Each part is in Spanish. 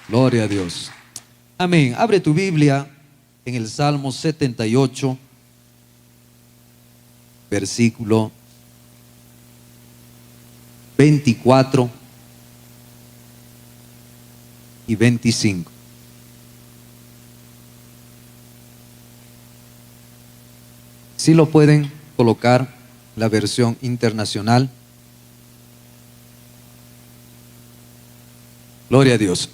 Gloria a Dios. Amén. Abre tu Biblia en el Salmo 78, versículo 24 y 25. Si lo pueden colocar, la versión internacional. Gloria a Dios.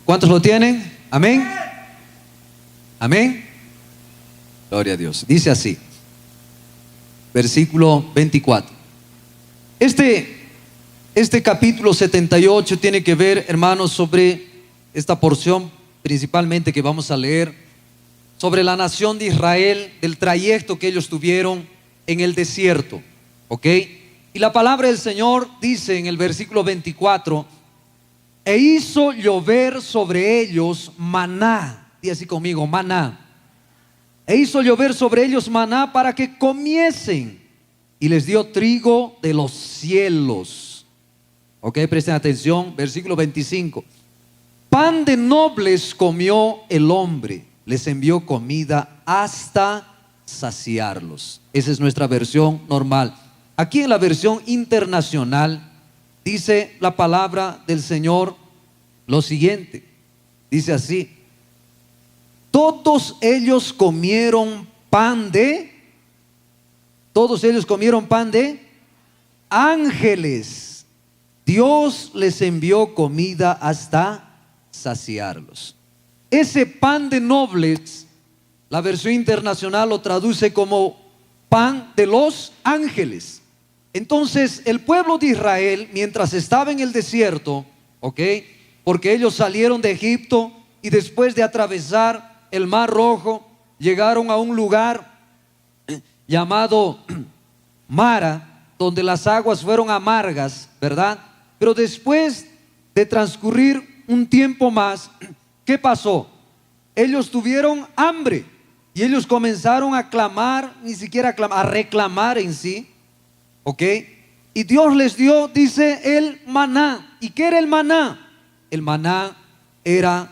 ¿Cuántos lo tienen? Amén. Amén. Gloria a Dios. Dice así, versículo 24. Este capítulo 78 tiene que ver, hermanos, sobre esta porción principalmente que vamos a leer, sobre la nación de Israel, del trayecto que ellos tuvieron en el desierto. ¿Ok? Y la palabra del Señor dice en el versículo 24: e hizo llover sobre ellos maná. Di así conmigo, maná. E hizo llover sobre ellos maná para que comiesen, y les dio trigo de los cielos. Ok, presten atención, versículo 25. Pan de nobles comió el hombre, les envió comida hasta saciarlos. Esa es nuestra versión normal. Aquí en la versión internacional dice la palabra del Señor lo siguiente. Dice así: todos ellos comieron pan de ángeles. Dios les envió comida hasta saciarlos. Ese pan de nobles, la versión internacional lo traduce como pan de los ángeles. Entonces el pueblo de Israel, mientras estaba en el desierto, ¿ok?, porque ellos salieron de Egipto y después de atravesar el Mar Rojo, llegaron a un lugar llamado Mara, donde las aguas fueron amargas, ¿verdad? Pero después de transcurrir un tiempo más, ¿qué pasó? Ellos tuvieron hambre y ellos comenzaron a clamar, ni siquiera a clamar, a reclamar en sí, ¿ok? Y Dios les dio, dice, el maná. ¿Y qué era el maná? El maná era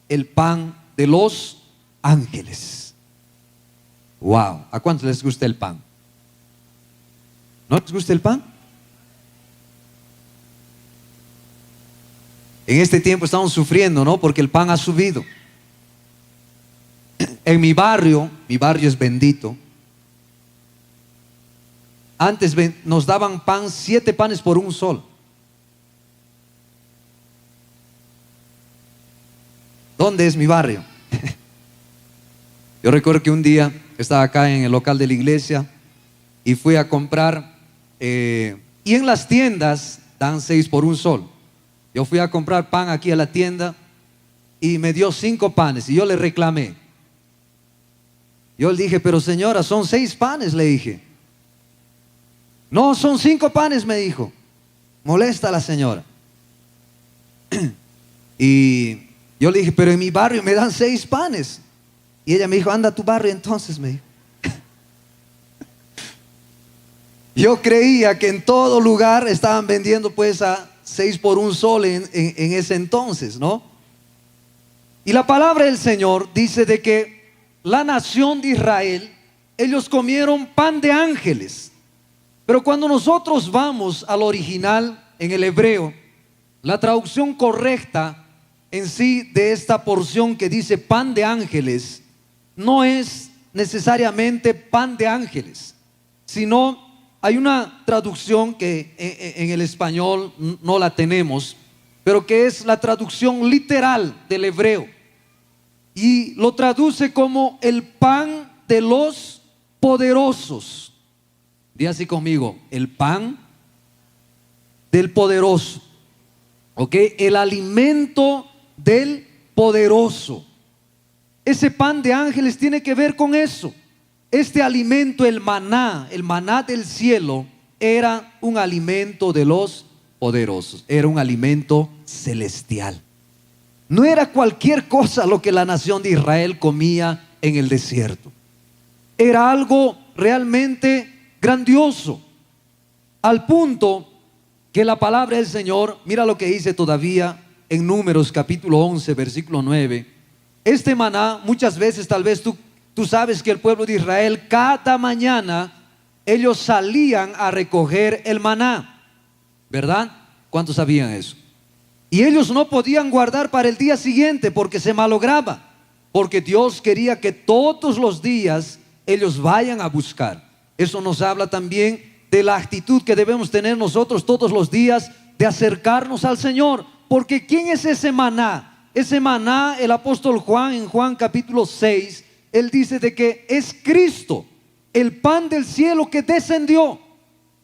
el pan de los ángeles. Wow, ¿a cuántos les gusta el pan? ¿No les gusta el pan? En este tiempo estamos sufriendo, ¿no? Porque el pan ha subido. En mi barrio es bendito. Antes nos daban pan, 7 panes por un sol. ¿Dónde es mi barrio? Yo recuerdo que un día estaba acá en el local de la iglesia y fui a comprar, y en las tiendas dan 6 por un sol. Yo fui a comprar pan aquí a la tienda y me dio 5 panes y yo le reclamé. Yo le dije, pero señora, son 6 panes, le dije. No, son 5 panes, me dijo. Molesta a la señora. Y yo le dije, pero en mi barrio me dan 6 panes. Y ella me dijo, anda a tu barrio entonces, me dijo. Yo creía que en todo lugar estaban vendiendo pues a 6 por un sol en ese entonces, ¿no? Y la palabra del Señor dice de que la nación de Israel, ellos comieron pan de ángeles. Pero cuando nosotros vamos al original en el hebreo, la traducción correcta en sí de esta porción que dice pan de ángeles no es necesariamente pan de ángeles, sino hay una traducción que en el español no la tenemos, pero que es la traducción literal del hebreo, y lo traduce como el pan de los poderosos. Di así conmigo, el pan del poderoso. ¿Ok? El alimento del poderoso. Ese pan de ángeles tiene que ver con eso. Este alimento, el maná del cielo, era un alimento de los poderosos. Era un alimento celestial. No era cualquier cosa lo que la nación de Israel comía en el desierto. Era algo realmente grandioso, al punto que la palabra del Señor, mira lo que dice todavía en Números capítulo 11, versículo 9. Este maná, muchas veces tal vez tú sabes que el pueblo de Israel cada mañana ellos salían a recoger el maná, ¿verdad? ¿Cuántos sabían eso? Y ellos no podían guardar para el día siguiente porque se malograba, porque Dios quería que todos los días ellos vayan a buscar. Eso nos habla también de la actitud que debemos tener nosotros todos los días de acercarnos al Señor. Porque ¿quién es ese maná? Ese maná, el apóstol Juan, en Juan capítulo 6, él dice de que es Cristo, el pan del cielo que descendió.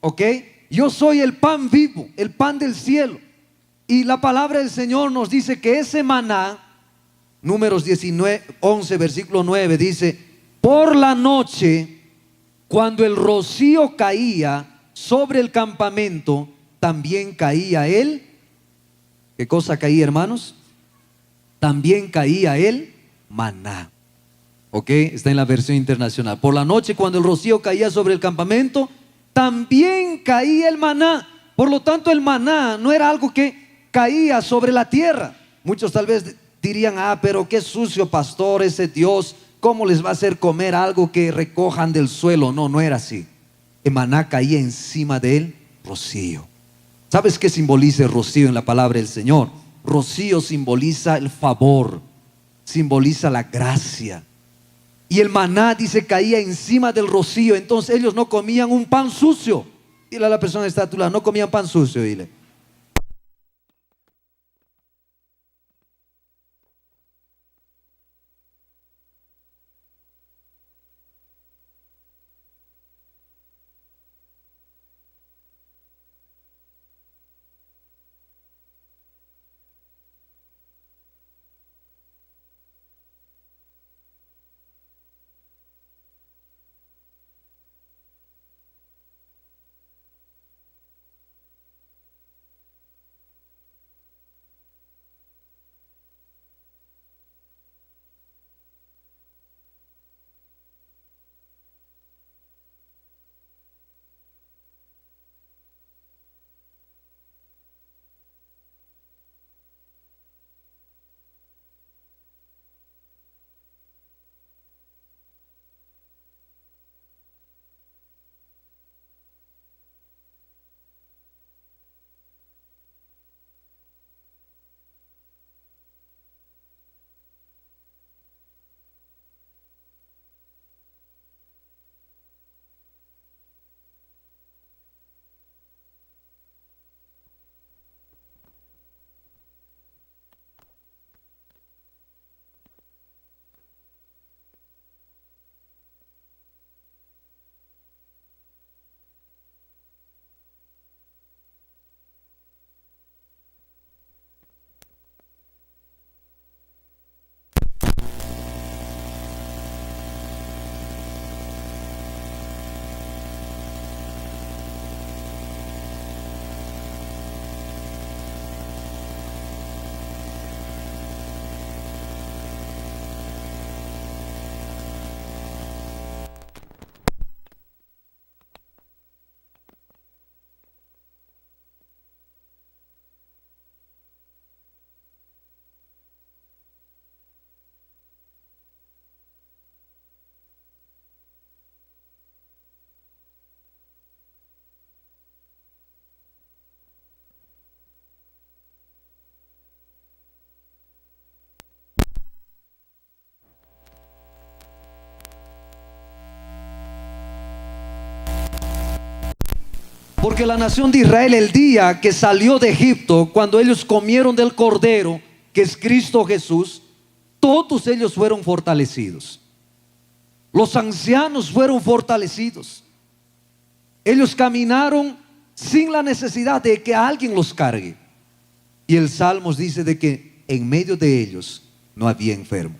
¿Ok? Yo soy el pan vivo, el pan del cielo. Y la palabra del Señor nos dice que ese maná, Números 11, versículo 9, dice: por la noche, cuando el rocío caía sobre el campamento, también caía él. ¿Qué cosa caía, hermanos? También caía el maná. Ok, está en la versión internacional. Por la noche, cuando el rocío caía sobre el campamento, también caía el maná. Por lo tanto, el maná no era algo que caía sobre la tierra. Muchos tal vez dirían: pero qué sucio, pastor, ese Dios, ¿cómo les va a hacer comer algo que recojan del suelo? No, no era así. El maná caía encima del rocío. ¿Sabes qué simboliza el rocío en la palabra del Señor? Rocío simboliza el favor, simboliza la gracia. Y el maná, dice, caía encima del rocío. Entonces ellos no comían un pan sucio. Dile a la persona que está a tu lado: no comían pan sucio, dile. Porque la nación de Israel, el día que salió de Egipto, cuando ellos comieron del cordero, que es Cristo Jesús, todos ellos fueron fortalecidos. Los ancianos fueron fortalecidos. Ellos caminaron sin la necesidad de que alguien los cargue. Y el Salmos dice de que en medio de ellos no había enfermo,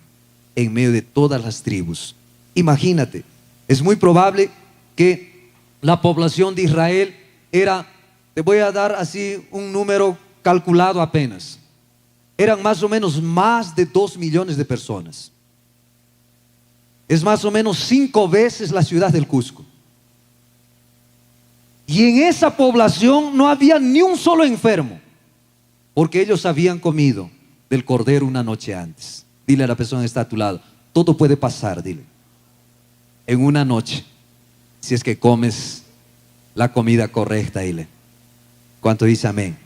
en medio de todas las tribus. Imagínate, es muy probable que la población de Israel era, te voy a dar así un número calculado apenas, eran más o menos más de 2 millones de personas. Es más o menos 5 veces la ciudad del Cusco. Y en esa población no había ni un solo enfermo. porque ellos habían comido del cordero una noche antes. Dile a la persona que está a tu lado, todo puede pasar, dile, en una noche, si es que comes la comida correcta, dile. ¿Cuánto dice amén?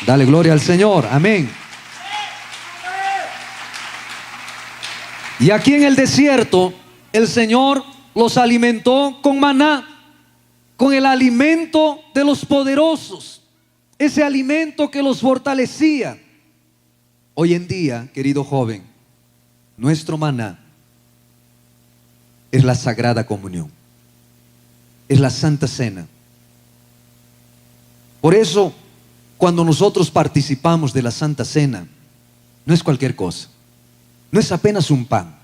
Dale gloria al Señor, amén. Y aquí en el desierto, el Señor los alimentó con maná, con el alimento de los poderosos, ese alimento que los fortalecía. Hoy en día, querido joven, nuestro maná es la Sagrada Comunión, es la Santa Cena. Por eso, cuando nosotros participamos de la Santa Cena, no es cualquier cosa, no es apenas un pan,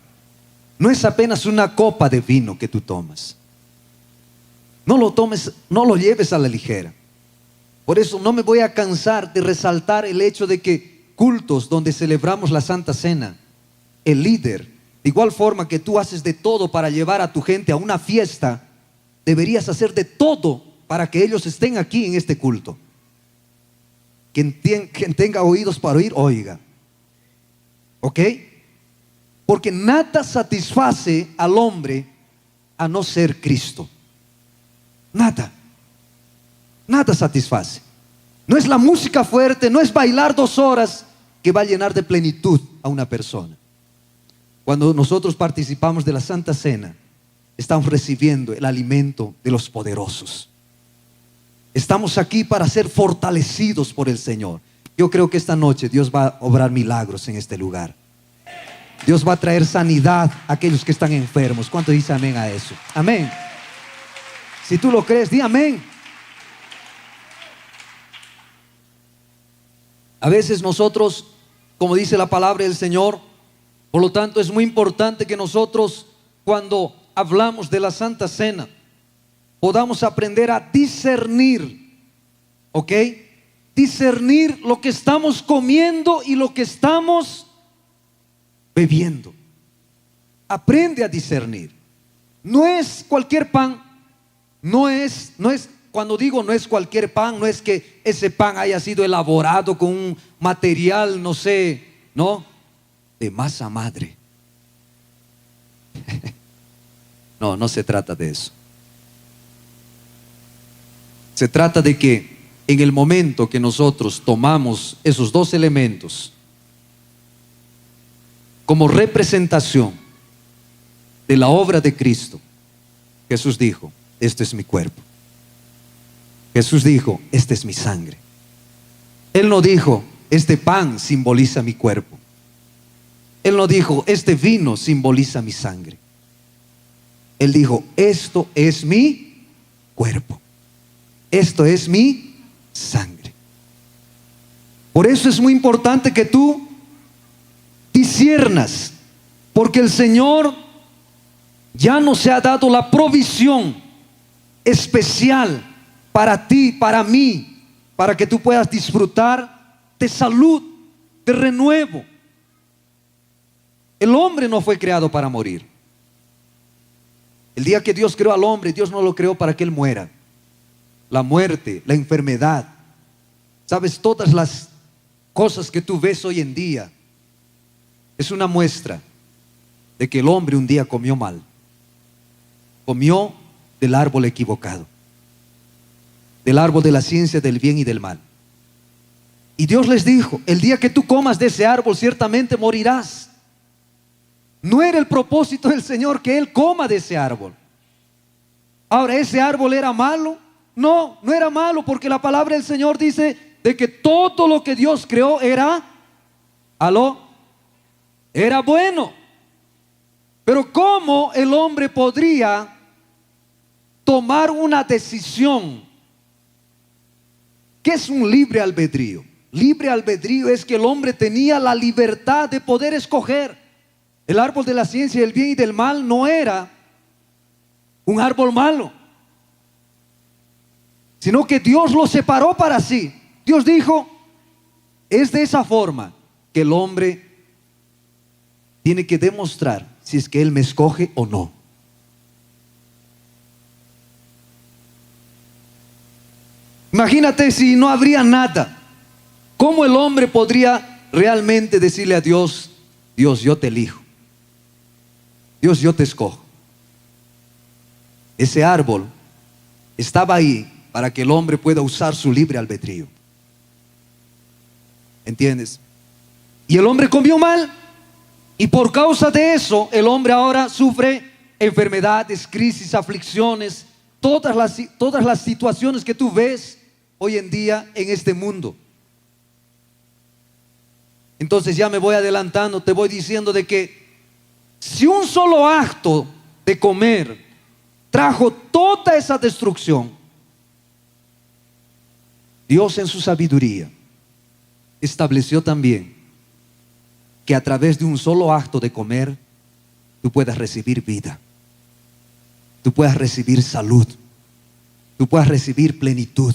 no es apenas una copa de vino que tú tomas. No lo tomes, no lo lleves a la ligera. Por eso no me voy a cansar de resaltar el hecho de que cultos donde celebramos la Santa Cena, el líder, de igual forma que tú haces de todo para llevar a tu gente a una fiesta, deberías hacer de todo para que ellos estén aquí en este culto. Quien tenga oídos para oír, oiga. ¿Ok? Porque nada satisface al hombre a no ser Cristo. Nada. Nada satisface. No es la música fuerte, no es bailar 2 horas que va a llenar de plenitud a una persona. Cuando nosotros participamos de la Santa Cena, estamos recibiendo el alimento de los poderosos. Estamos aquí para ser fortalecidos por el Señor. Yo creo que esta noche Dios va a obrar milagros en este lugar. Dios va a traer sanidad a aquellos que están enfermos. ¿Cuánto dice amén a eso? Amén. Si tú lo crees, di amén. A veces nosotros, como dice la palabra del Señor, por lo tanto es muy importante que nosotros, cuando hablamos de la Santa Cena, podamos aprender a discernir, ¿ok? Discernir lo que estamos comiendo y lo que estamos bebiendo. Aprende a discernir. No es cualquier pan, no es, cuando digo no es cualquier pan, no es que ese pan haya sido elaborado con un material, no sé, no, de masa madre. No, no se trata de eso. Se trata de que en el momento que nosotros tomamos esos 2 elementos como representación de la obra de Cristo, Jesús dijo, este es mi cuerpo. Jesús dijo, esta es mi sangre. Él no dijo, este pan simboliza mi cuerpo. Él no dijo, este vino simboliza mi sangre. Él dijo, esto es mi cuerpo. Esto es mi sangre. Por eso es muy importante que tú disciernas, porque el Señor ya nos ha dado la provisión especial para ti, para mí, para que tú puedas disfrutar de salud, de renuevo. El hombre no fue creado para morir. El día que Dios creó al hombre, Dios no lo creó para que él muera. La muerte, la enfermedad, sabes, todas las cosas que tú ves hoy en día es una muestra de que el hombre un día comió mal, comió del árbol equivocado, del árbol de la ciencia del bien y del mal. Y Dios les dijo, el día que tú comas de ese árbol ciertamente morirás. No era el propósito del Señor que Él coma de ese árbol. Ahora, ¿ese árbol era malo? No, no era malo, porque la palabra del Señor dice de que todo lo que Dios creó era bueno. Pero ¿cómo el hombre podría tomar una decisión? ¿Qué es un libre albedrío? Libre albedrío es que el hombre tenía la libertad de poder escoger. El árbol de la ciencia del bien y del mal no era un árbol malo, sino que Dios lo separó para sí. Dios dijo, es de esa forma que el hombre tiene que demostrar si es que Él me escoge o no. Imagínate si no habría nada, ¿Cómo el hombre podría realmente decirle a Dios: Dios, yo te elijo, Dios, yo te escojo? Ese árbol estaba ahí para que el hombre pueda usar su libre albedrío. ¿Entiendes? Y el hombre comió mal, y por causa de eso el hombre ahora sufre enfermedades, crisis, aflicciones, todas las situaciones que tú ves hoy en día en este mundo. Entonces ya me voy adelantando, te voy diciendo de que si un solo acto de comer trajo toda esa destrucción, Dios en su sabiduría estableció también que a través de un solo acto de comer tú puedas recibir vida, tú puedas recibir salud, tú puedas recibir plenitud.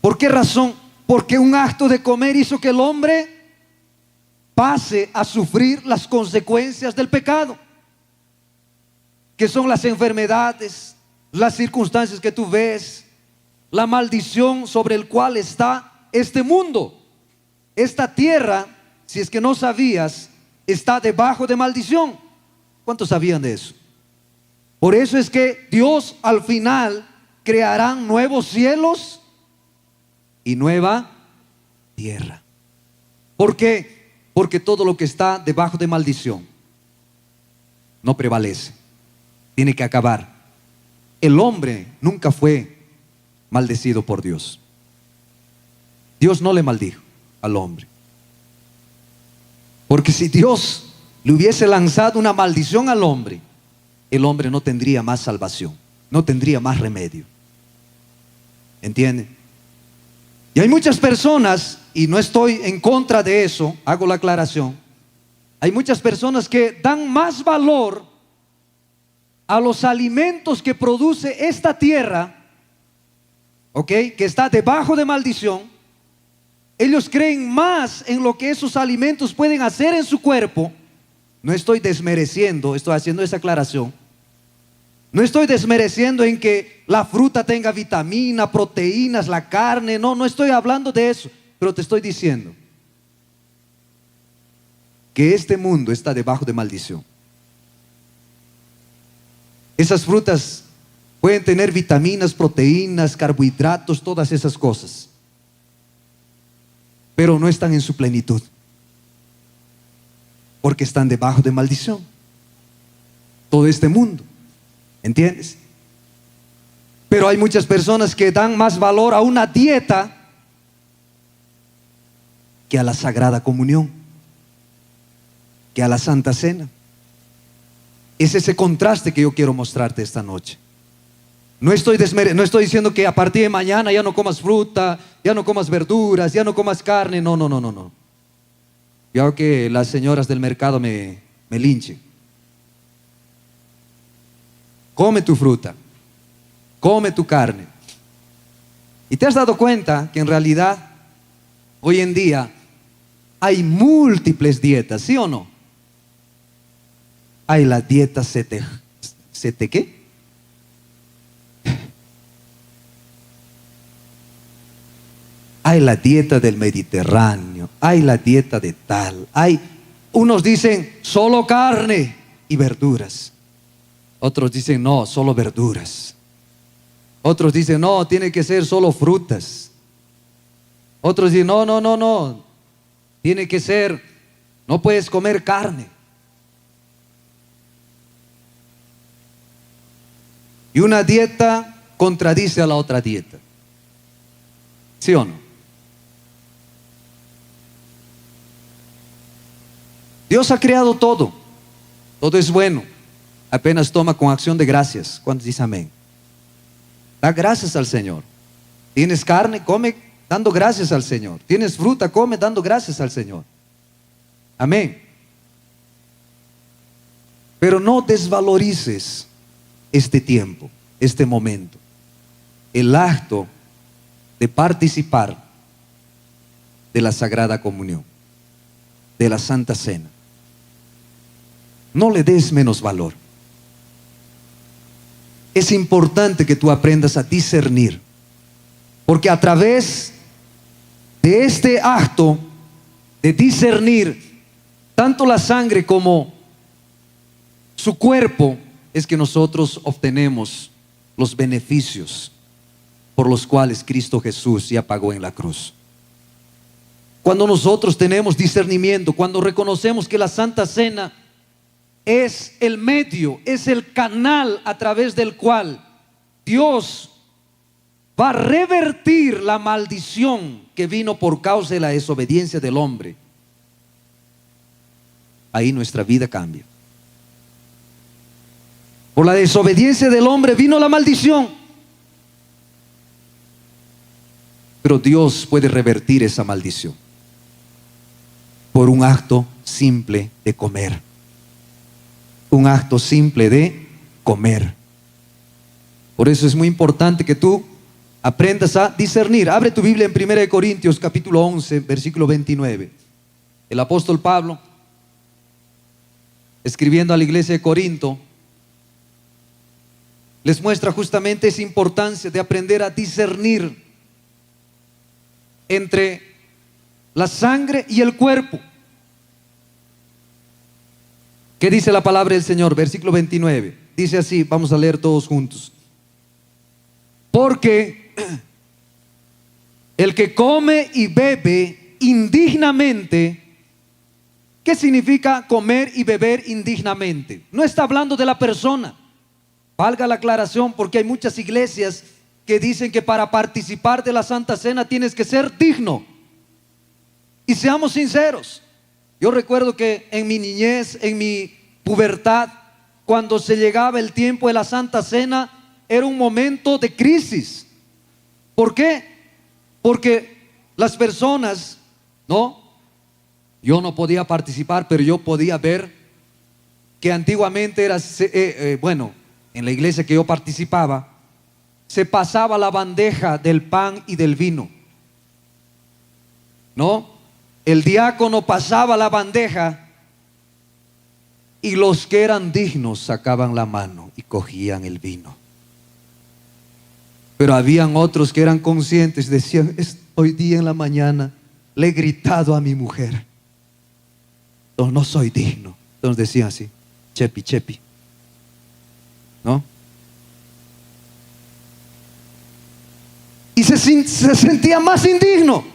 ¿Por qué razón? Porque un acto de comer hizo que el hombre pase a sufrir las consecuencias del pecado, que son las enfermedades, las circunstancias que tú ves, la maldición sobre el cual está este mundo. Esta tierra, si es que no sabías, está debajo de maldición. ¿Cuántos sabían de eso? Por eso es que Dios al final creará nuevos cielos y nueva tierra. ¿Por qué? Porque todo lo que está debajo de maldición no prevalece, tiene que acabar. El hombre nunca fue maldecido por Dios. Dios no le maldijo al hombre, porque si Dios le hubiese lanzado una maldición al hombre, el hombre no tendría más salvación, no tendría más remedio. ¿Entienden? Y hay muchas personas, y no estoy en contra de eso, hago la aclaración, hay muchas personas que dan más valor a los alimentos que produce esta tierra, ¿ok?, que está debajo de maldición. Ellos creen más en lo que esos alimentos pueden hacer en su cuerpo. No estoy desmereciendo, estoy haciendo esa aclaración. No estoy desmereciendo en que la fruta tenga vitamina, proteínas, la carne. No estoy hablando de eso. Pero te estoy diciendo que este mundo está debajo de maldición. Esas frutas pueden tener vitaminas, proteínas, carbohidratos, todas esas cosas, pero no están en su plenitud, porque están debajo de maldición. Todo este mundo, ¿entiendes? Pero hay muchas personas que dan más valor a una dieta que a la Sagrada Comunión, que a la Santa Cena. Es ese contraste que yo quiero mostrarte esta noche. No estoy diciendo que a partir de mañana ya no comas fruta, ya no comas verduras, ya no comas carne. No. Yo hago que las señoras del mercado me linchen. Come tu fruta, come tu carne. Y te has dado cuenta que en realidad hoy en día hay múltiples dietas, ¿sí o no? Hay la dieta ¿qué? Hay la dieta del Mediterráneo, hay la dieta de tal, unos dicen solo carne y verduras, otros dicen no, solo verduras, otros dicen no, tiene que ser solo frutas, otros dicen no, tiene que ser, no puedes comer carne. Y una dieta contradice a la otra dieta, ¿sí o no? Dios ha creado todo, todo es bueno, apenas toma con acción de gracias. ¿Cuántos dicen amén? Da gracias al Señor. Tienes carne, come dando gracias al Señor. Tienes fruta, come dando gracias al Señor. Amén. Pero no desvalorices este tiempo, este momento, el acto de participar de la Sagrada Comunión, de la Santa Cena. No le des menos valor. Es importante que tú aprendas a discernir, porque a través de este acto de discernir tanto la sangre como su cuerpo, es que nosotros obtenemos los beneficios por los cuales Cristo Jesús ya pagó en la cruz. Cuando nosotros tenemos discernimiento, cuando reconocemos que la Santa Cena es el medio, es el canal a través del cual Dios va a revertir la maldición que vino por causa de la desobediencia del hombre, ahí nuestra vida cambia. Por la desobediencia del hombre vino la maldición, pero Dios puede revertir esa maldición por un acto simple de comer. Un acto simple de comer. Por eso es muy importante que tú aprendas a discernir. Abre tu Biblia en 1 Corintios capítulo 11, versículo 29. El apóstol Pablo, escribiendo a la iglesia de Corinto, les muestra justamente esa importancia de aprender a discernir entre la sangre y el cuerpo. ¿Qué dice la palabra del Señor? Versículo 29. Dice así, vamos a leer todos juntos. Porque el que come y bebe indignamente, ¿qué significa comer y beber indignamente? No está hablando de la persona. Valga la aclaración, porque hay muchas iglesias que dicen que para participar de la Santa Cena tienes que ser digno. Y seamos sinceros, yo recuerdo que en mi niñez, en mi pubertad, cuando se llegaba el tiempo de la Santa Cena, era un momento de crisis. ¿Por qué? Porque las personas, ¿no? Yo no podía participar, pero yo podía ver que antiguamente era, bueno, en la iglesia que yo participaba, se pasaba la bandeja del pan y del vino, ¿no? El diácono pasaba la bandeja y los que eran dignos sacaban la mano y cogían el vino. Pero habían otros que eran conscientes, decían, hoy día en la mañana le he gritado a mi mujer, entonces no soy digno. Entonces decían así, chepi, chepi, ¿no? Y se sentía más indigno.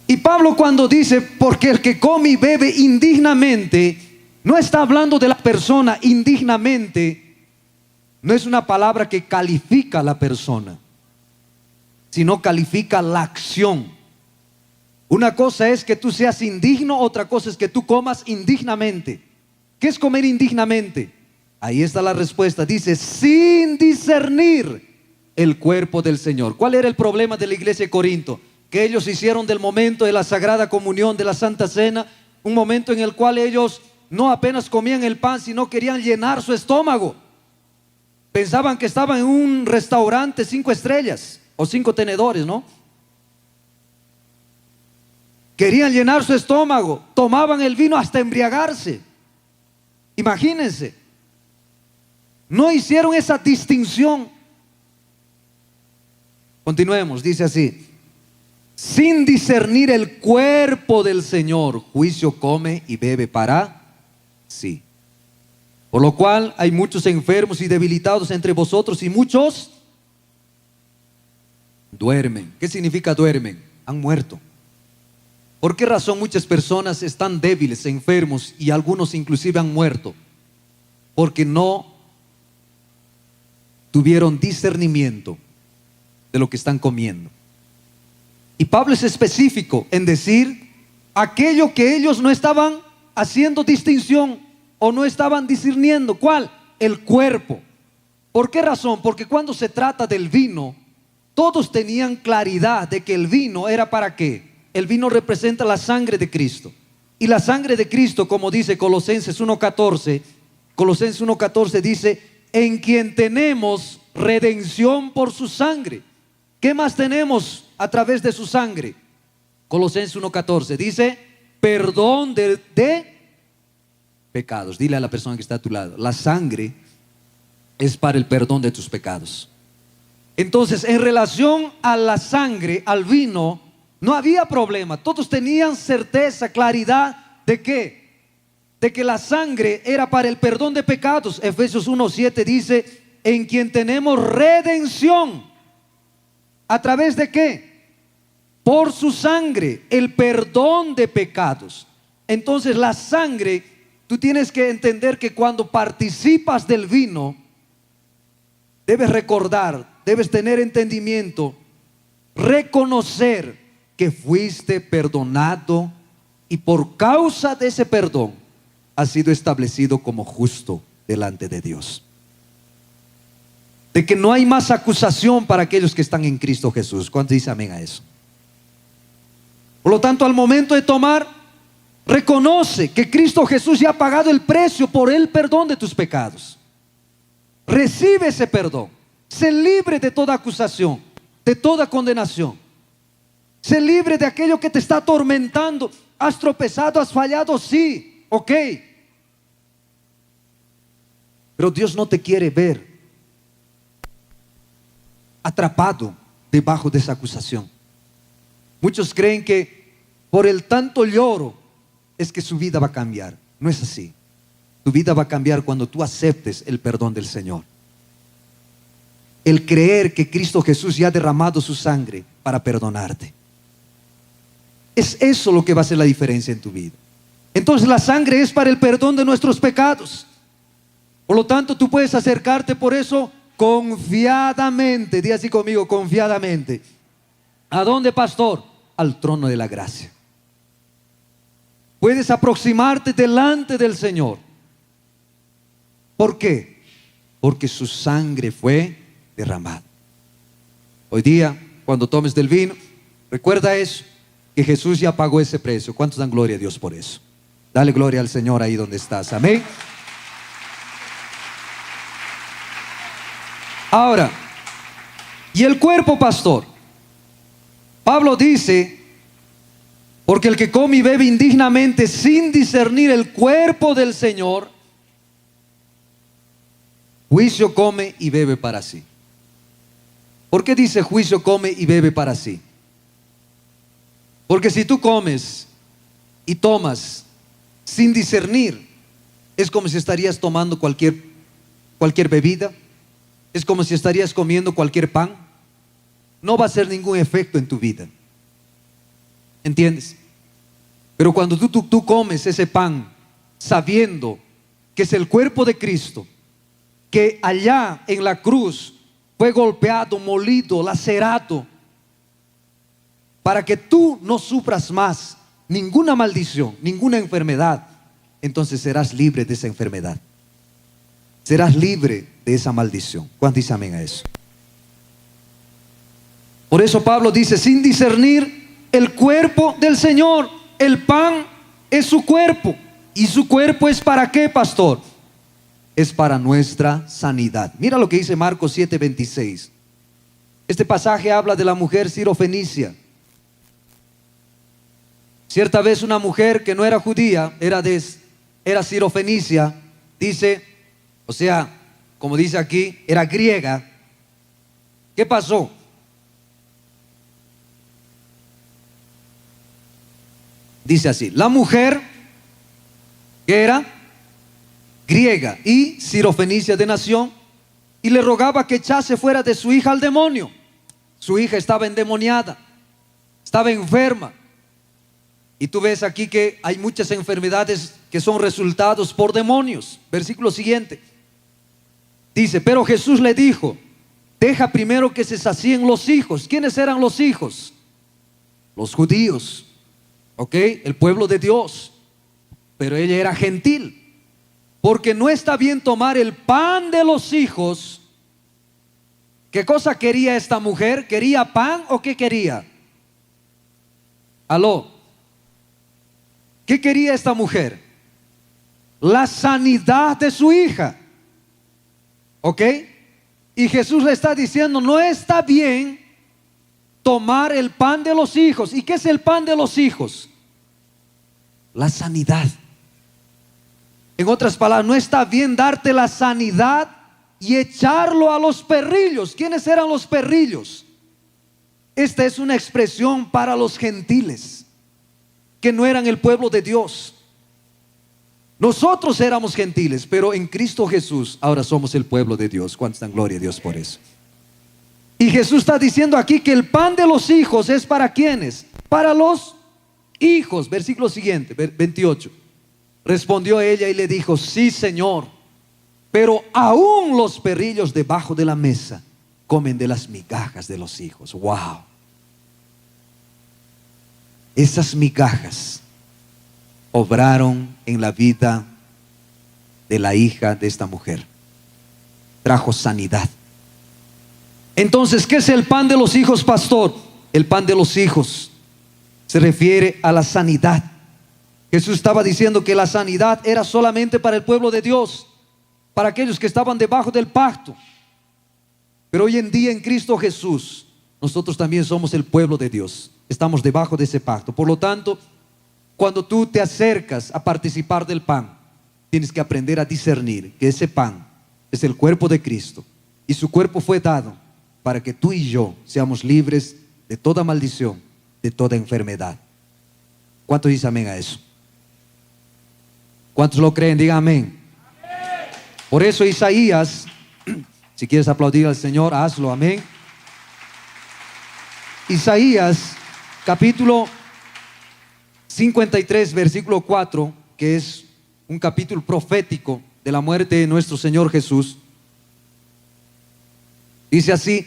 Y Pablo, cuando dice, porque el que come y bebe indignamente, no está hablando de la persona indignamente. No es una palabra que califica a la persona, sino califica la acción. Una cosa es que tú seas indigno, otra cosa es que tú comas indignamente. ¿Qué es comer indignamente? Ahí está la respuesta. Dice, sin discernir el cuerpo del Señor. ¿Cuál era el problema de la iglesia de Corinto? Que ellos hicieron del momento de la Sagrada Comunión, de la Santa Cena, un momento en el cual ellos no apenas comían el pan, sino querían llenar su estómago. Pensaban que estaban en un restaurante 5 estrellas o 5 tenedores, ¿no? Querían llenar su estómago, tomaban el vino hasta embriagarse. Imagínense, no hicieron esa distinción. Continuemos, dice así, sin discernir el cuerpo del Señor, juicio come y bebe para sí. Por lo cual hay muchos enfermos y debilitados entre vosotros y muchos duermen. ¿Qué significa duermen? Han muerto. ¿Por qué razón muchas personas están débiles, enfermos y algunos inclusive han muerto? Porque no tuvieron discernimiento de lo que están comiendo. Y Pablo es específico en decir aquello que ellos no estaban haciendo distinción o no estaban discerniendo. ¿Cuál? El cuerpo. ¿Por qué razón? Porque cuando se trata del vino, todos tenían claridad de que el vino era para qué. El vino representa la sangre de Cristo. Y la sangre de Cristo, como dice Colosenses 1:14, Colosenses 1:14 dice, en quien tenemos redención por su sangre. ¿Qué más tenemos a través de su sangre? Colosenses 1:14 dice, perdón de pecados. Dile a la persona que está a tu lado, la sangre es para el perdón de tus pecados. Entonces, en relación a la sangre, al vino, no había problema. Todos tenían certeza, claridad de qué, de que la sangre era para el perdón de pecados. Efesios 1:7 dice: en quien tenemos redención. ¿A través de qué? Por su sangre, el perdón de pecados. Entonces la sangre, tú tienes que entender que cuando participas del vino, debes recordar, debes tener entendimiento, reconocer que fuiste perdonado y por causa de ese perdón has sido establecido como justo delante de Dios. De que no hay más acusación para aquellos que están en Cristo Jesús. ¿Cuántos dicen amén a eso? Por lo tanto, al momento de tomar, reconoce que Cristo Jesús ya ha pagado el precio por el perdón de tus pecados. Recibe ese perdón. Sé libre de toda acusación, de toda condenación. Sé libre de aquello que te está atormentando. ¿Has tropezado? ¿Has fallado? Sí, ok. Pero Dios no te quiere ver atrapado debajo de esa acusación. Muchos creen que por el tanto lloro es que su vida va a cambiar. No es así. Tu vida va a cambiar cuando tú aceptes el perdón del Señor. El creer que Cristo Jesús ya ha derramado su sangre para perdonarte. Es eso lo que va a hacer la diferencia en tu vida. Entonces la sangre es para el perdón de nuestros pecados. Por lo tanto, tú puedes acercarte por eso confiadamente. Di así conmigo, confiadamente. ¿A dónde, pastor? Al trono de la gracia. Puedes aproximarte delante del Señor. ¿Por qué? Porque su sangre fue derramada. Hoy día, cuando tomes del vino, recuerda eso, que Jesús ya pagó ese precio. ¿Cuántos dan gloria a Dios por eso? Dale gloria al Señor ahí donde estás. Amén. Ahora, ¿y el cuerpo, pastor? Pablo dice: porque el que come y bebe indignamente sin discernir el cuerpo del Señor, juicio come y bebe para sí. ¿Por qué dice juicio come y bebe para sí? Porque si tú comes y tomas sin discernir, es como si estarías tomando cualquier bebida. Es como si estarías comiendo cualquier pan. No va a hacer ningún efecto en tu vida. ¿Entiendes? Pero cuando tú comes ese pan sabiendo que es el cuerpo de Cristo, que allá en la cruz fue golpeado, molido, lacerado, para que tú no sufras más ninguna maldición, ninguna enfermedad, entonces serás libre de esa enfermedad. Serás libre de esa maldición. ¿Cuántos dicen amén a eso? Por eso Pablo dice: sin discernir el cuerpo del Señor. El pan es su cuerpo. ¿Y su cuerpo es para qué, pastor? Es para nuestra sanidad. Mira lo que dice Marcos 7:26. Este pasaje habla de la mujer sirofenicia. Cierta vez una mujer que no era judía, era sirofenicia, dice, o sea, como dice aquí, era griega. ¿Qué pasó? Dice así: la mujer que era griega y sirofenicia de nación, y le rogaba que echase fuera de su hija al demonio. Su hija estaba endemoniada, estaba enferma. Y tú ves aquí que hay muchas enfermedades que son resultados por demonios. Versículo siguiente. Dice: pero Jesús le dijo: deja primero que se sacíen los hijos. ¿Quiénes eran los hijos? Los judíos, ¿ok? El pueblo de Dios. Pero ella era gentil. Porque no está bien tomar el pan de los hijos. ¿Qué cosa quería esta mujer? ¿Quería pan o qué quería? Aló. ¿Qué quería esta mujer? La sanidad de su hija. ¿Ok? Y Jesús le está diciendo: no está bien tomar el pan de los hijos. ¿Y qué es el pan de los hijos? La sanidad. En otras palabras, no está bien darte la sanidad y echarlo a los perrillos. ¿Quiénes eran los perrillos? Esta es una expresión para los gentiles, que no eran el pueblo de Dios. Nosotros éramos gentiles, pero en Cristo Jesús ahora somos el pueblo de Dios. ¿Cuántos dan gloria a Dios por eso? Y Jesús está diciendo aquí que el pan de los hijos es para ¿quiénes? Para los hijos. Versículo siguiente, 28. Respondió ella y le dijo: sí, Señor, pero aún los perrillos debajo de la mesa comen de las migajas de los hijos. Wow. Esas migajas obraron en la vida de la hija de esta mujer. Trajo sanidad. Entonces, ¿qué es el pan de los hijos, pastor? El pan de los hijos se refiere a la sanidad. Jesús estaba diciendo que la sanidad era solamente para el pueblo de Dios, para aquellos que estaban debajo del pacto. Pero hoy en día en Cristo Jesús, nosotros también somos el pueblo de Dios. Estamos debajo de ese pacto. Por lo tanto, cuando tú te acercas a participar del pan, tienes que aprender a discernir que ese pan es el cuerpo de Cristo, y su cuerpo fue dado para que tú y yo seamos libres de toda maldición, de toda enfermedad. ¿Cuántos dicen amén a eso? ¿Cuántos lo creen? Digan amén. Por eso Isaías, si quieres aplaudir al Señor, hazlo, amén. Isaías capítulo 53 versículo 4, que es un capítulo profético de la muerte de nuestro Señor Jesús, dice así: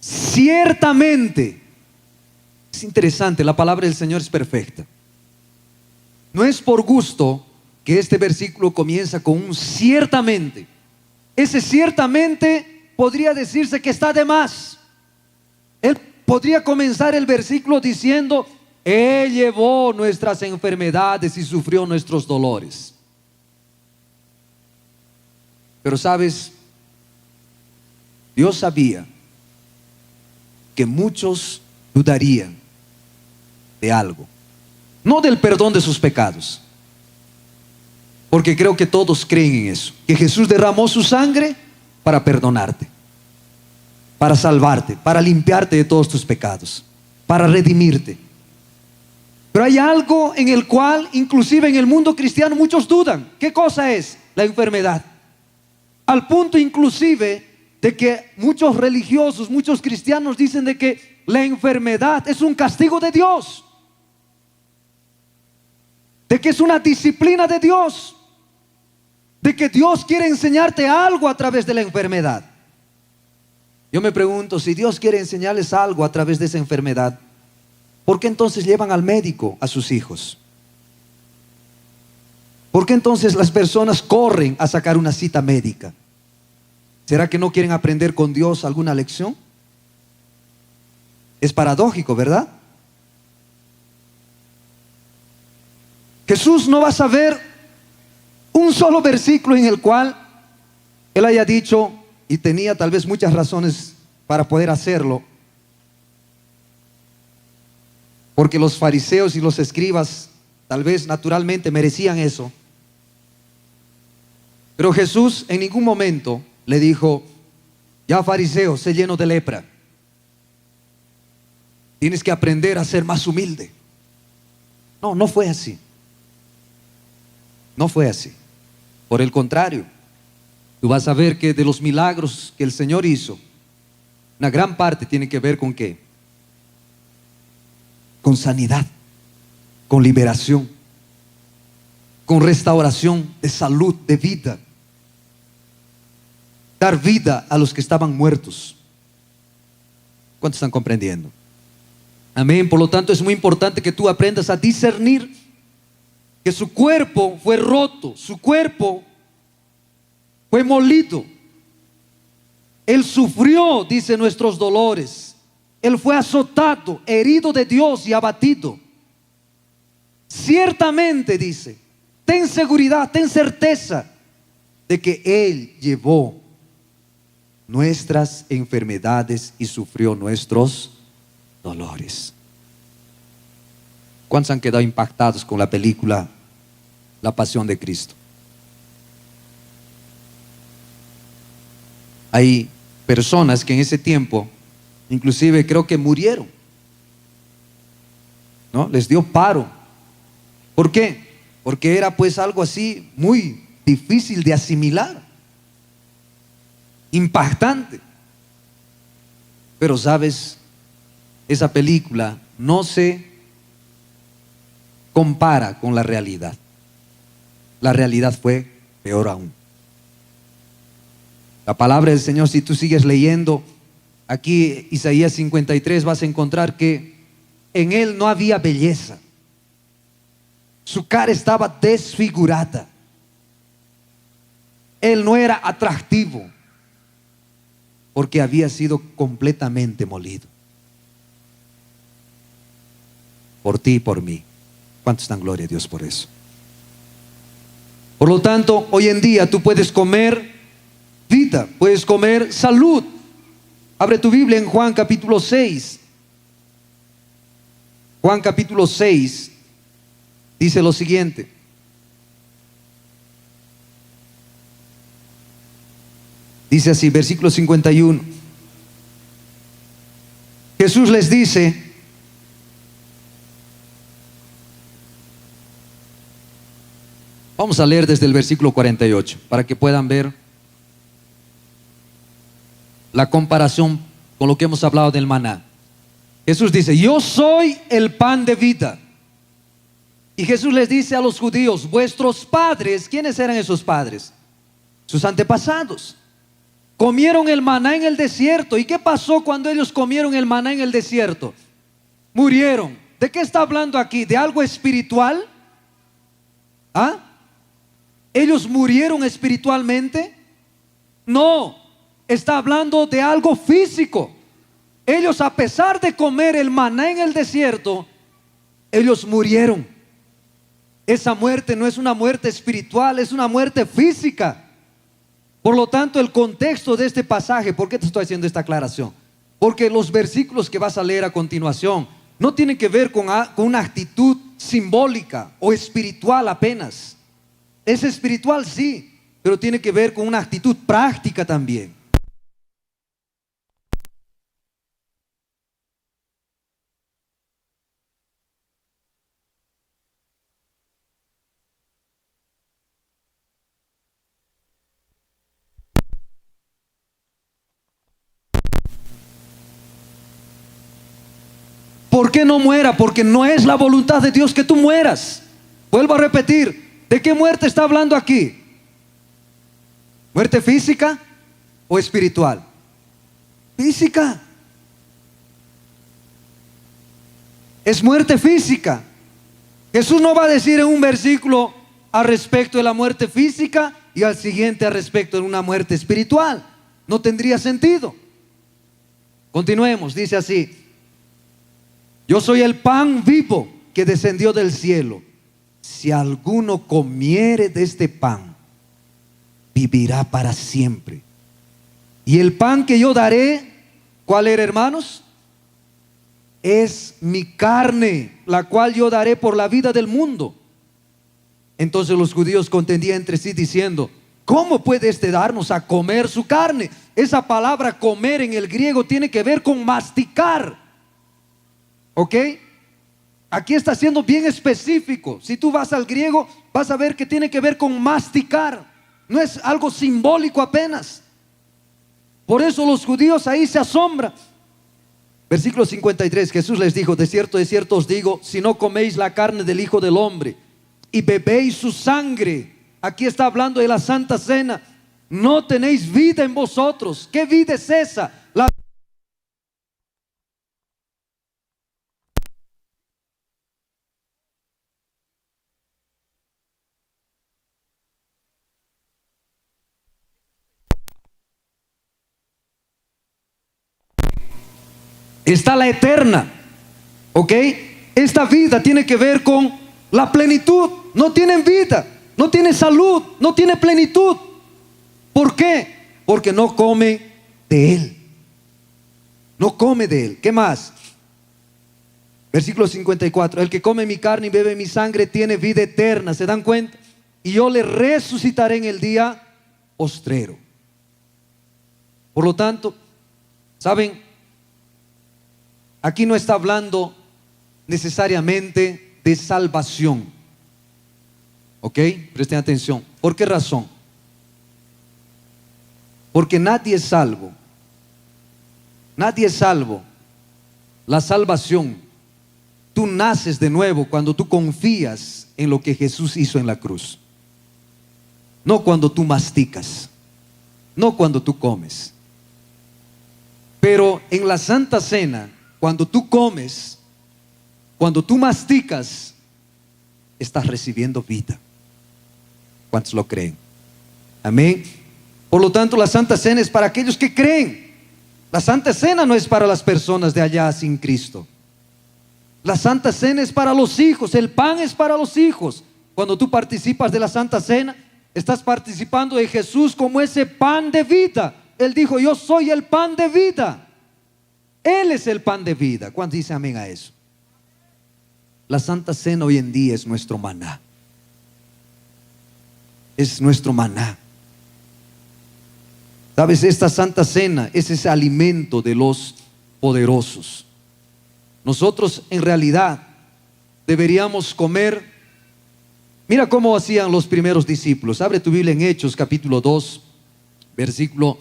ciertamente. Es interesante, la palabra del Señor es perfecta. No es por gusto que este versículo comienza con un ciertamente. Ese ciertamente podría decirse que está de más. Él podría comenzar el versículo diciendo: Él llevó nuestras enfermedades y sufrió nuestros dolores. Pero sabes, Dios sabía que muchos dudarían de algo, no del perdón de sus pecados, porque creo que todos creen en eso, que Jesús derramó su sangre para perdonarte, para salvarte, para limpiarte de todos tus pecados, para redimirte. Pero hay algo en el cual, inclusive en el mundo cristiano, muchos dudan. ¿Qué cosa es? La enfermedad. Al punto inclusive de que muchos religiosos, muchos cristianos dicen de que la enfermedad es un castigo de Dios, de que es una disciplina de Dios, de que Dios quiere enseñarte algo a través de la enfermedad. Yo me pregunto, si Dios quiere enseñarles algo a través de esa enfermedad, ¿por qué entonces llevan al médico a sus hijos? ¿Por qué entonces las personas corren a sacar una cita médica? ¿Será que no quieren aprender con Dios alguna lección? Es paradójico, ¿verdad? Jesús no va a saber un solo versículo en el cual Él haya dicho, y tenía tal vez muchas razones para poder hacerlo, porque los fariseos y los escribas tal vez naturalmente merecían eso. Pero Jesús en ningún momento le dijo: ya fariseo, sé lleno de lepra, tienes que aprender a ser más humilde. No, no fue así. No fue así. Por el contrario, tú vas a ver que de los milagros que el Señor hizo, una gran parte tiene que ver con ¿qué? Con sanidad, con liberación, con restauración de salud, de vida. Dar vida a los que estaban muertos. ¿Cuántos están comprendiendo? Amén. Por lo tanto, es muy importante que tú aprendas a discernir que su cuerpo fue roto, su cuerpo fue molido. Él sufrió, dice, nuestros dolores. Él fue azotado, herido de Dios y abatido. Ciertamente, dice, ten seguridad, ten certeza de que Él llevó nuestras enfermedades y sufrió nuestros dolores. ¿Cuántos han quedado impactados con la película La Pasión de Cristo? Hay personas que en ese tiempo, inclusive creo que murieron, ¿no? Les dio paro. ¿Por qué? Porque era pues algo así muy difícil de asimilar, impactante. Pero sabes, esa película no se compara con la realidad. La realidad fue peor aún. La palabra del Señor, si tú sigues leyendo aquí Isaías 53, vas a encontrar que en él no había belleza. Su cara estaba desfigurada. Él no era atractivo porque había sido completamente molido por ti y por mí. ¿Cuántos dan gloria a Dios por eso? Por lo tanto, hoy en día tú puedes comer vida, puedes comer salud. Abre tu Biblia en Juan capítulo 6. Juan capítulo 6 dice lo siguiente. Dice así, versículo 51. Jesús les dice: vamos a leer desde el versículo 48 para que puedan ver la comparación con lo que hemos hablado del maná. Jesús dice: yo soy el pan de vida. Y Jesús les dice a los judíos: vuestros padres, ¿quiénes eran esos padres? Sus antepasados. Comieron el maná en el desierto. ¿Y qué pasó cuando ellos comieron el maná en el desierto? Murieron. ¿De qué está hablando aquí? ¿De algo espiritual? ¿Ah? ¿Ellos murieron espiritualmente? No, está hablando de algo físico. Ellos, a pesar de comer el maná en el desierto, ellos murieron. Esa muerte no es una muerte espiritual, es una muerte física. Por lo tanto, el contexto de este pasaje, ¿por qué te estoy haciendo esta aclaración? Porque los versículos que vas a leer a continuación no tienen que ver con una actitud simbólica o espiritual apenas. Es espiritual, sí, pero tiene que ver con una actitud práctica también. ¿Por qué no muera? Porque no es la voluntad de Dios que tú mueras. Vuelvo a repetir, ¿de qué muerte está hablando aquí? ¿Muerte física o espiritual? Física. Es muerte física. Jesús no va a decir en un versículo al respecto de la muerte física y al siguiente al respecto de una muerte espiritual. No tendría sentido. Continuemos, dice así: yo soy el pan vivo que descendió del cielo. Si alguno comiere de este pan, vivirá para siempre. Y el pan que yo daré, ¿cuál era, hermanos? Es mi carne, la cual yo daré por la vida del mundo. Entonces los judíos contendían entre sí diciendo: ¿cómo puede este darnos a comer su carne? Esa palabra comer en el griego tiene que ver con masticar. ¿Ok? Aquí está siendo bien específico. Si tú vas al griego, vas a ver que tiene que ver con masticar. No es algo simbólico apenas. Por eso los judíos ahí se asombran. Versículo 53, Jesús les dijo: de cierto os digo, si no coméis la carne del Hijo del Hombre y bebéis su sangre, aquí está hablando de la Santa Cena, no tenéis vida en vosotros. ¿Qué vida es esa? La está la eterna. ¿Ok? Esta vida tiene que ver con la plenitud. No tienen vida, no tienen salud, no tienen plenitud. ¿Por qué? Porque no come de Él. No come de Él. ¿Qué más? Versículo 54. El que come mi carne y bebe mi sangre tiene vida eterna. ¿Se dan cuenta? Y yo le resucitaré en el día postrero. Por lo tanto, ¿saben? Aquí no está hablando necesariamente de salvación. ¿Ok? Presten atención. ¿Por qué razón? Porque nadie es salvo. Nadie es salvo. La salvación, tú naces de nuevo cuando tú confías en lo que Jesús hizo en la cruz. No cuando tú masticas, no cuando tú comes. Pero en la Santa Cena, cuando tú comes, cuando tú masticas, estás recibiendo vida. ¿Cuántos lo creen? Amén. Por lo tanto, la Santa Cena es para aquellos que creen. La Santa Cena no es para las personas de allá sin Cristo. La Santa Cena es para los hijos. El pan es para los hijos. Cuando tú participas de la Santa Cena, estás participando de Jesús como ese pan de vida. Él dijo: yo soy el pan de vida. Él es el pan de vida. ¿Cuántos dicen amén a eso? La Santa Cena hoy en día es nuestro maná. Es nuestro maná. ¿Sabes? Esta Santa Cena es ese alimento de los poderosos. Nosotros en realidad deberíamos comer. Mira cómo hacían los primeros discípulos. Abre tu Biblia en Hechos capítulo 2, versículo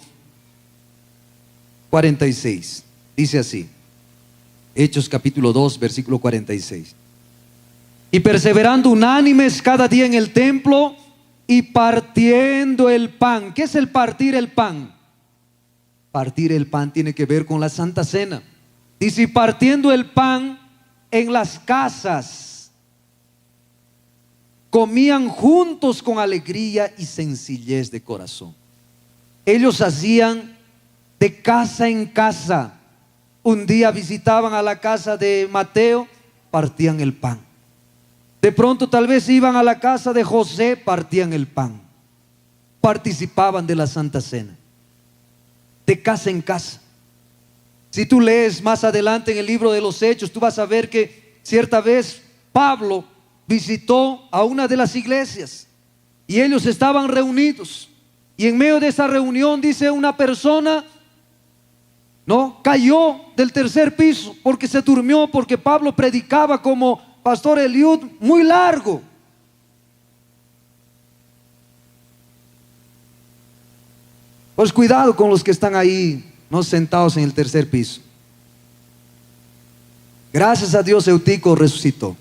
46. Dice así. Hechos capítulo 2, versículo 46. Y perseverando unánimes cada día en el templo y partiendo el pan. ¿Qué es el partir el pan? Partir el pan tiene que ver con la Santa Cena. Dice: y partiendo el pan en las casas, comían juntos con alegría y sencillez de corazón. Ellos hacían de casa en casa. Un día visitaban a la casa de Mateo, partían el pan. De pronto tal vez iban a la casa de José, partían el pan. Participaban de la Santa Cena. De casa en casa. Si tú lees más adelante en el libro de los Hechos, tú vas a ver que cierta vez Pablo visitó a una de las iglesias y ellos estaban reunidos. Y en medio de esa reunión, dice, una persona cayó del tercer piso porque se durmió, porque Pablo predicaba como pastor Eliud muy largo. Pues cuidado con los que están ahí, no sentados en el tercer piso. Gracias a Dios Eutico resucitó.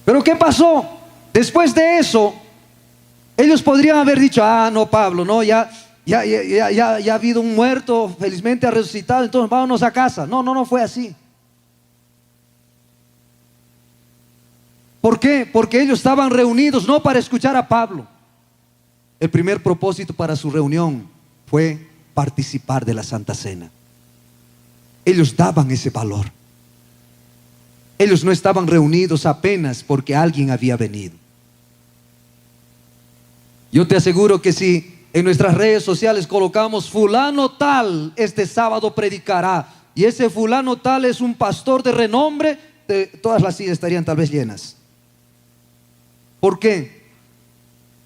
Pero ¿qué pasó? Después de eso, ellos podrían haber dicho: ah, no, Pablo, no, ya ha habido un muerto, felizmente ha resucitado, entonces vámonos a casa. No fue así. ¿Por qué? Porque ellos estaban reunidos no para escuchar a Pablo. El primer propósito para su reunión fue participar de la Santa Cena. Ellos daban ese valor. Ellos no estaban reunidos apenas porque alguien había venido. Yo te aseguro que si en nuestras redes sociales colocamos fulano tal, este sábado predicará, y ese fulano tal es un pastor de renombre, todas las sillas estarían tal vez llenas. ¿Por qué?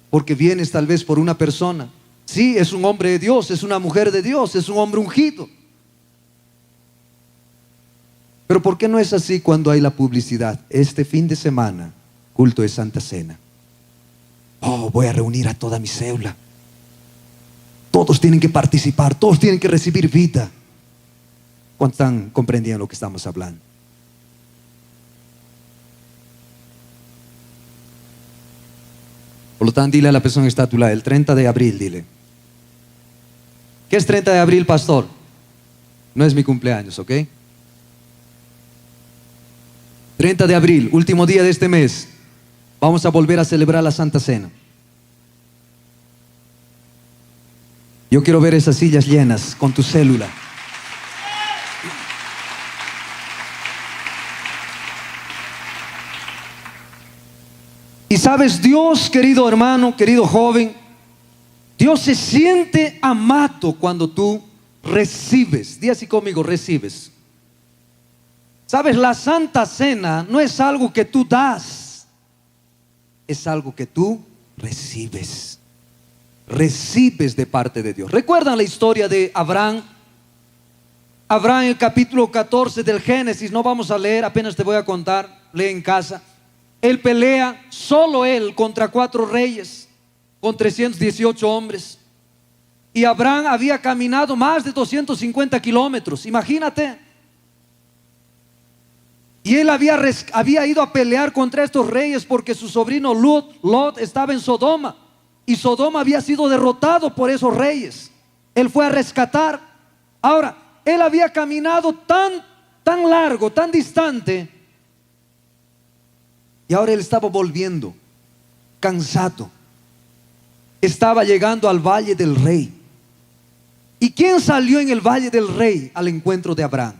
Porque vienes tal vez por una persona. Sí, es un hombre de Dios, es una mujer de Dios, es un hombre ungido. Pero ¿por qué no es así cuando hay la publicidad? Este fin de semana, culto de Santa Cena. Oh, voy a reunir a toda mi célula. Todos tienen que participar, todos tienen que recibir vida. ¿Cuántos están comprendiendo lo que estamos hablando? Por lo tanto, dile a la persona que está a tu lado, el 30 de abril, dile. ¿Qué es 30 de abril, pastor? No es mi cumpleaños, ¿ok? 30 de abril, último día de este mes, vamos a volver a celebrar la Santa Cena. Yo quiero ver esas sillas llenas con tu célula. Y sabes, Dios, querido hermano, querido joven, Dios se siente amado cuando tú recibes. Di así conmigo: recibes. Sabes, la Santa Cena no es algo que tú das, es algo que tú recibes. recibes de parte de Dios. ¿Recuerdan la historia de Abraham? Abraham, en el capítulo 14 del Génesis, no vamos a leer, apenas te voy a contar, lee en casa. Él pelea, solo él, contra 4 reyes, con 318 hombres. Y Abraham había caminado más de 250 kilómetros, imagínate. Y él había ido a pelear contra estos reyes porque su sobrino Lot estaba en Sodoma. Y Sodoma había sido derrotado por esos reyes. Él fue a rescatar. Ahora, él había caminado tan largo, tan distante. Y ahora él estaba volviendo, cansado. Estaba llegando al Valle del Rey. ¿Y quién salió en el Valle del Rey al encuentro de Abraham?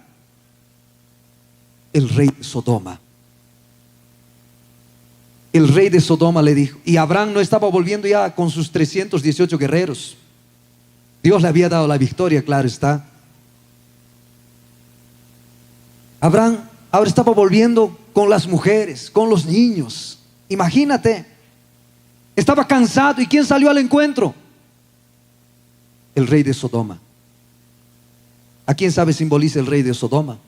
El rey de Sodoma. El rey de Sodoma le dijo, y Abraham no estaba volviendo ya con sus 318 guerreros. Dios le había dado la victoria, claro está. Abraham ahora estaba volviendo con las mujeres, con los niños. Imagínate, estaba cansado. ¿Y quién salió al encuentro? El rey de Sodoma. ¿A quién sabe simboliza el rey de Sodoma?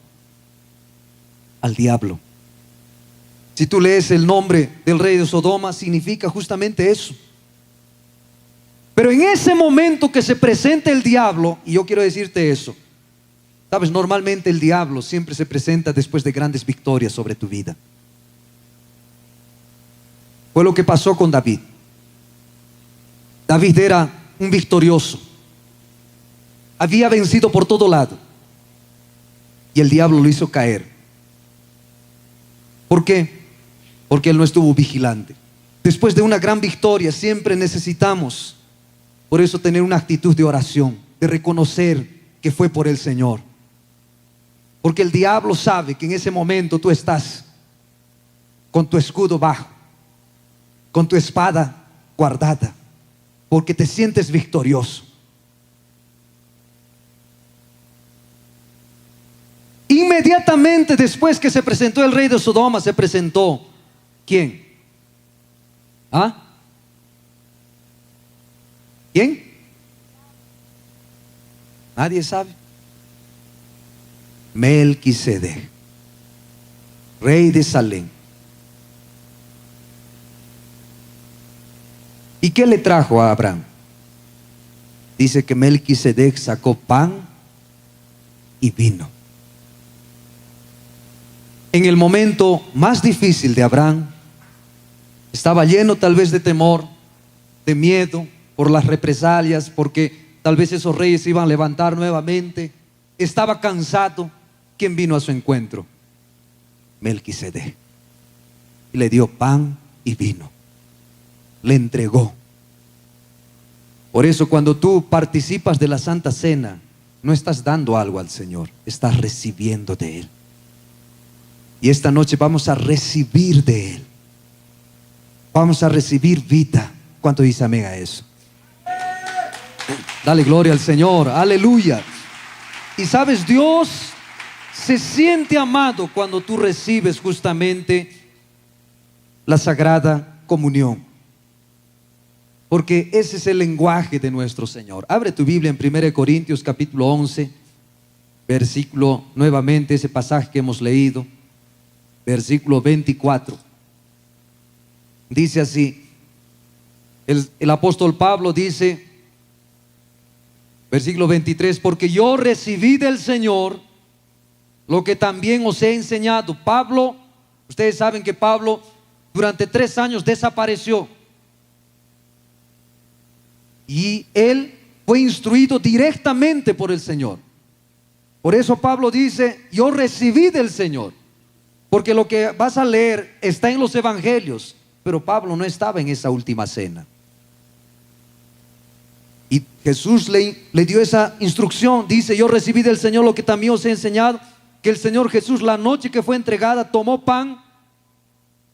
Al diablo. Si tú lees el nombre del rey de Sodoma, significa justamente eso. Pero en ese momento que se presenta el diablo, y yo quiero decirte eso, sabes, normalmente el diablo siempre se presenta después de grandes victorias sobre tu vida. Fue lo que pasó con David. David era un victorioso. Había vencido por todo lado. Y el diablo lo hizo caer. ¿Por qué? Porque él no estuvo vigilante. Después de una gran victoria siempre necesitamos, por eso, tener una actitud de oración, de reconocer que fue por el Señor. Porque el diablo sabe que en ese momento tú estás con tu escudo bajo, con tu espada guardada, porque te sientes victorioso. Inmediatamente después que se presentó el rey de Sodoma, se presentó ¿quién? ¿Ah? ¿Quién? Nadie sabe. Melquisedec, rey de Salem. ¿Y qué le trajo a Abraham? Dice que Melquisedec sacó pan y vino. En el momento más difícil de Abraham, estaba lleno tal vez de temor, de miedo por las represalias, porque tal vez esos reyes se iban a levantar nuevamente. Estaba cansado. ¿Quién vino a su encuentro? Melquisedec. Y le dio pan y vino. Le entregó. Por eso, cuando tú participas de la Santa Cena, no estás dando algo al Señor, estás recibiendo de Él. Y esta noche vamos a recibir de Él. Vamos a recibir vida. ¿Cuánto dice amén a eso? Dale gloria al Señor. Aleluya. Y sabes, Dios se siente amado cuando tú recibes justamente la Sagrada Comunión. Porque ese es el lenguaje de nuestro Señor. Abre tu Biblia en 1 Corintios capítulo 11, versículo, nuevamente ese pasaje que hemos leído, versículo 24. Dice así, el apóstol Pablo dice, versículo 23, porque yo recibí del Señor lo que también os he enseñado. Pablo, ustedes saben que Pablo durante 3 años desapareció. Y él fue instruido directamente por el Señor. Por eso Pablo dice, yo recibí del Señor. Porque lo que vas a leer está en los evangelios, pero Pablo no estaba en esa última cena. Y Jesús le dio esa instrucción. Dice, yo recibí del Señor lo que también os he enseñado, que el Señor Jesús, la noche que fue entregada, tomó pan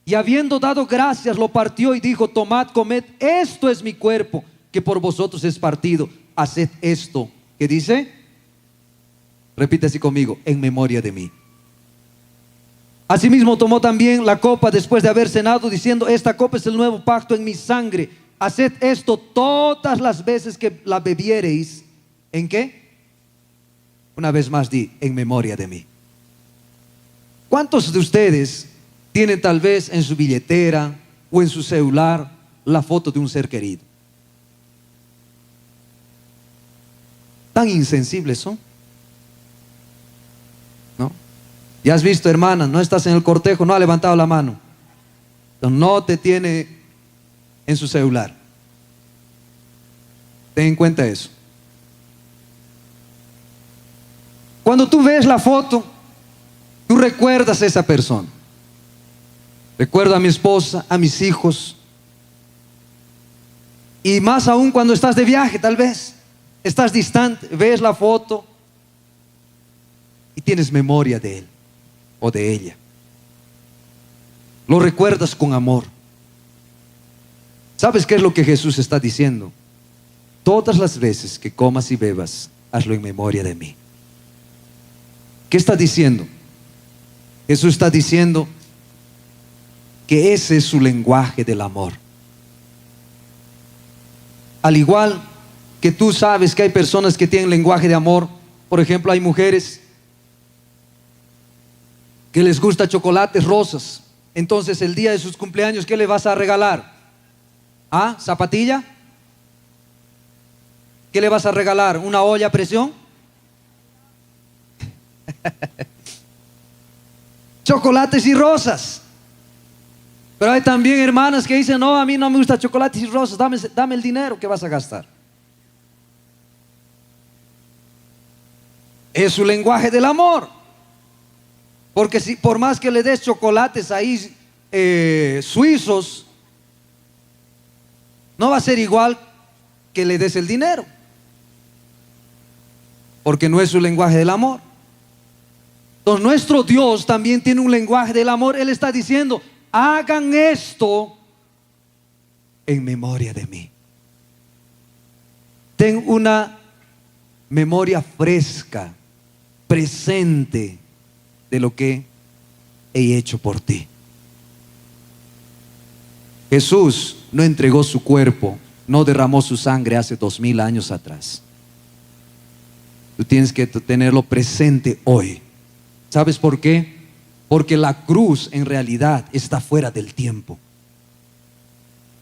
y habiendo dado gracias, lo partió y dijo, tomad, comed, esto es mi cuerpo, que por vosotros es partido. Haced esto. ¿Qué dice? Repite así conmigo, en memoria de mí. Asimismo tomó también la copa después de haber cenado, diciendo, esta copa es el nuevo pacto en mi sangre. haced esto todas las veces que la bebiereis. ¿En qué? Una vez más di, en memoria de mí. ¿Cuántos de ustedes tienen tal vez en su billetera o en su celular la foto de un ser querido? Tan insensibles son, ¿no? Ya has visto, hermana, no estás en el cortejo, no ha levantado la mano, no te tiene en su celular. Ten en cuenta eso. Cuando tú ves la foto, tú recuerdas a esa persona. Recuerdo a mi esposa, a mis hijos. Y más aún cuando estás de viaje, tal vez estás distante, ves la foto y tienes memoria de él o de ella. Lo recuerdas con amor. ¿Sabes qué es lo que Jesús está diciendo? Todas las veces que comas y bebas, hazlo en memoria de mí. ¿Qué está diciendo? Jesús está diciendo que ese es su lenguaje del amor. Al igual que tú sabes que hay personas que tienen lenguaje de amor. Por ejemplo, hay mujeres que les gusta chocolates rosas. Entonces el día de sus cumpleaños, ¿qué le vas a regalar? ¿Ah? ¿Zapatilla? ¿Qué le vas a regalar? ¿Una olla a presión? Chocolates y rosas. Pero hay también hermanas que dicen, no, a mí no me gusta chocolates y rosas, dame el dinero que vas a gastar. Es su lenguaje del amor. Porque si por más que le des chocolates ahí suizos, no va a ser igual que le des el dinero, porque no es su lenguaje del amor. Entonces nuestro Dios también tiene un lenguaje del amor. Él está diciendo, hagan esto en memoria de mí. Ten una memoria fresca, presente de lo que he hecho por ti. Jesús no entregó su cuerpo, no derramó su sangre hace 2000 años atrás. Tú tienes que tenerlo presente hoy. ¿Sabes por qué? Porque la cruz en realidad está fuera del tiempo.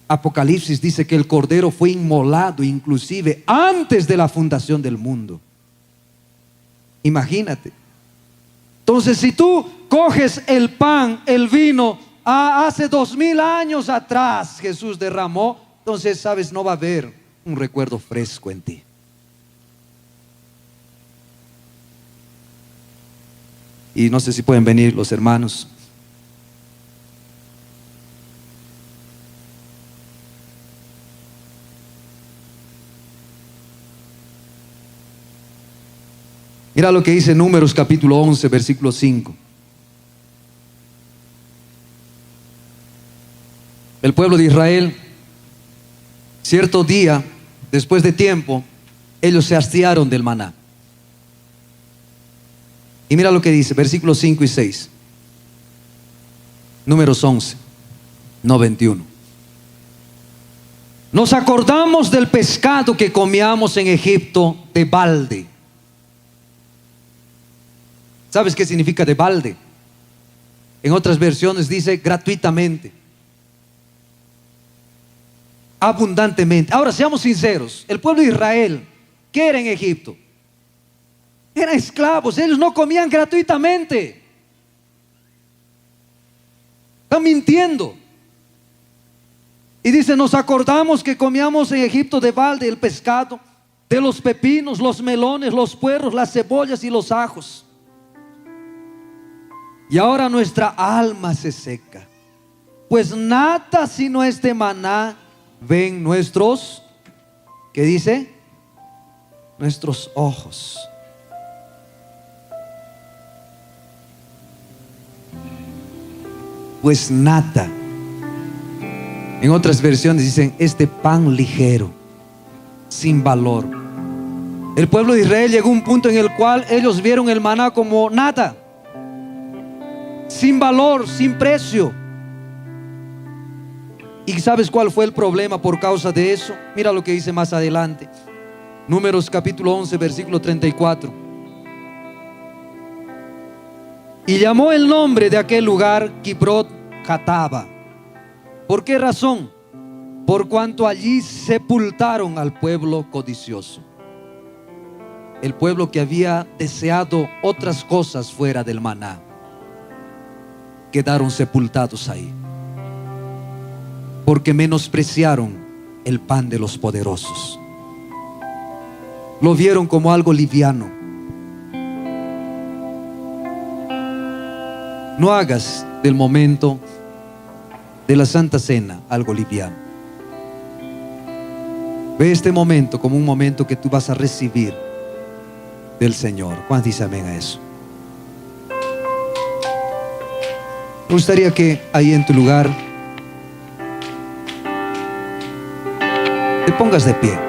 Apocalipsis dice que el Cordero fue inmolado inclusive antes de la fundación del mundo. Imagínate. Entonces, si tú coges el pan, el vino, hace 2000 años atrás Jesús derramó, entonces, sabes, no va a haber un recuerdo fresco en ti. Y no sé si pueden venir los hermanos. Mira lo que dice Números capítulo 11, versículo 5. El pueblo de Israel, cierto día, después de tiempo, ellos se hastiaron del maná. Y mira lo que dice, versículos 5 y 6. Números 11, no 21. Nos acordamos del pescado que comíamos en Egipto de balde. ¿Sabes qué significa de balde? En otras versiones dice gratuitamente, abundantemente. Ahora seamos sinceros, el pueblo de Israel, ¿qué era en Egipto? Eran esclavos, ellos no comían gratuitamente. Están mintiendo. Y dice, nos acordamos que comíamos en Egipto de balde el pescado, de los pepinos, los melones, los puerros, las cebollas y los ajos. Y ahora nuestra alma se seca, pues nada sino este maná ven nuestros, ¿qué dice? Nuestros ojos. Pues nada. En otras versiones dicen este pan ligero, sin valor. El pueblo de Israel llegó a un punto en el cual ellos vieron el maná como nada, sin valor, sin precio. ¿Y sabes cuál fue el problema por causa de eso? Mira lo que dice más adelante. Números capítulo 11, versículo 34. Y llamó el nombre de aquel lugar Kibrot Hataba. ¿Por qué razón? Por cuanto allí sepultaron al pueblo codicioso. El pueblo que había deseado otras cosas fuera del maná. Quedaron sepultados ahí. Porque menospreciaron el pan de los poderosos. Lo vieron como algo liviano. No hagas del momento de la Santa Cena algo liviano. Ve este momento como un momento que tú vas a recibir del Señor. ¿Cuántos dicen amén a eso? Me gustaría que ahí en tu lugar te pongas de pie.